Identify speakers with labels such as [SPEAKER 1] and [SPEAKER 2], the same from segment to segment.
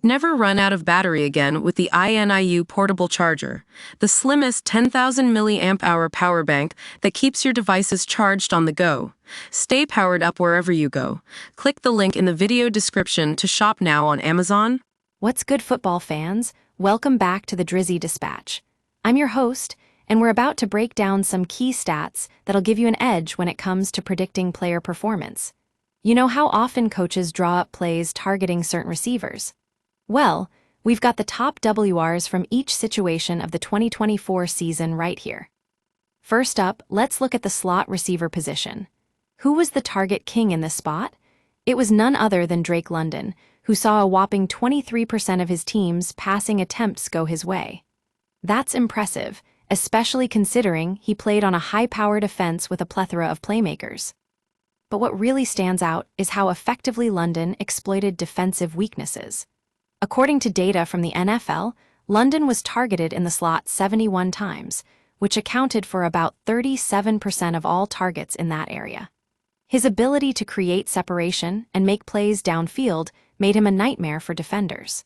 [SPEAKER 1] Never run out of battery again with the INIU portable charger, the slimmest 10,000 milliamp hour power bank that keeps your devices charged on the go. Stay powered up wherever you go. Click the link in the video description to shop now on Amazon.
[SPEAKER 2] What's good, football fans? Welcome back to the Drizzy Dispatch. I'm your host, and we're about to break down some key stats that'll give you an edge when it comes to predicting player performance. You know how often coaches draw up plays targeting certain receivers? Well, we've got the top WRs from each situation of the 2024 season right here. First up, let's look at the slot receiver position. Who was the target king in this spot? It was none other than Drake London, who saw a whopping 23% of his team's passing attempts go his way. That's impressive, especially considering he played on a high-powered offense with a plethora of playmakers. But what really stands out is how effectively London exploited defensive weaknesses. According to data from the NFL, London was targeted in the slot 71 times, which accounted for about 37% of all targets in that area. His ability to create separation and make plays downfield made him a nightmare for defenders.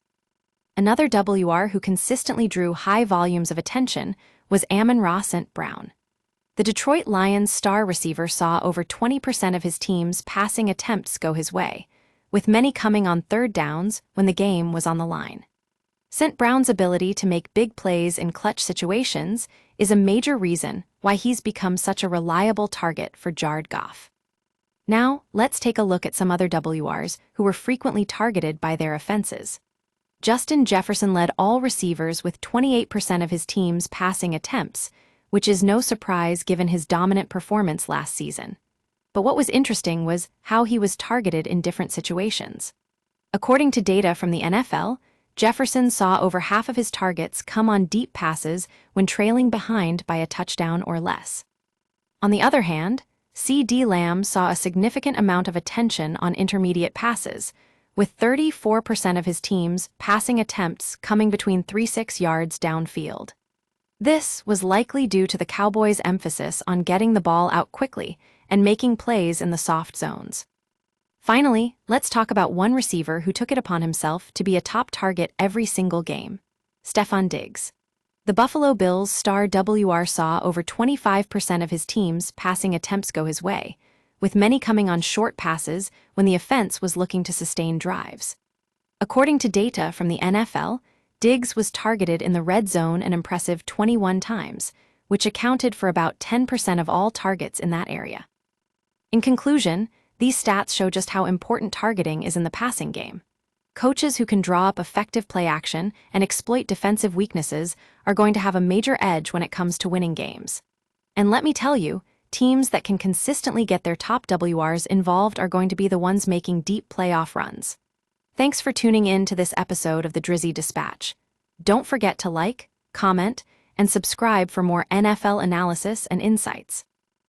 [SPEAKER 2] Another WR who consistently drew high volumes of attention was Amon-Ra St. Brown. The Detroit Lions star receiver saw over 20% of his team's passing attempts go his way, with many coming on third downs when the game was on the line. St. Brown's ability to make big plays in clutch situations is a major reason why he's become such a reliable target for Jared Goff. Now, let's take a look at some other WRs who were frequently targeted by their offenses. Justin Jefferson led all receivers with 28% of his team's passing attempts, which is no surprise given his dominant performance last season. But what was interesting was how he was targeted in different situations. According to data from the NFL, Jefferson saw over half of his targets come on deep passes when trailing behind by a touchdown or less. On the other hand, CeeDee Lamb saw a significant amount of attention on intermediate passes, with 34% of his team's passing attempts coming between 3-6 yards downfield. This was likely due to the Cowboys' emphasis on getting the ball out quickly and making plays in the soft zones. Finally, let's talk about one receiver who took it upon himself to be a top target every single game: Stefon Diggs. The Buffalo Bills' star WR saw over 25% of his team's passing attempts go his way, with many coming on short passes when the offense was looking to sustain drives. According to data from the NFL, Diggs was targeted in the red zone an impressive 21 times, which accounted for about 10% of all targets in that area. In conclusion, these stats show just how important targeting is in the passing game. Coaches who can draw up effective play action and exploit defensive weaknesses are going to have a major edge when it comes to winning games. And let me tell you, teams that can consistently get their top WRs involved are going to be the ones making deep playoff runs. Thanks for tuning in to this episode of the Drizzy Dispatch. Don't forget to like, comment, and subscribe for more NFL analysis and insights.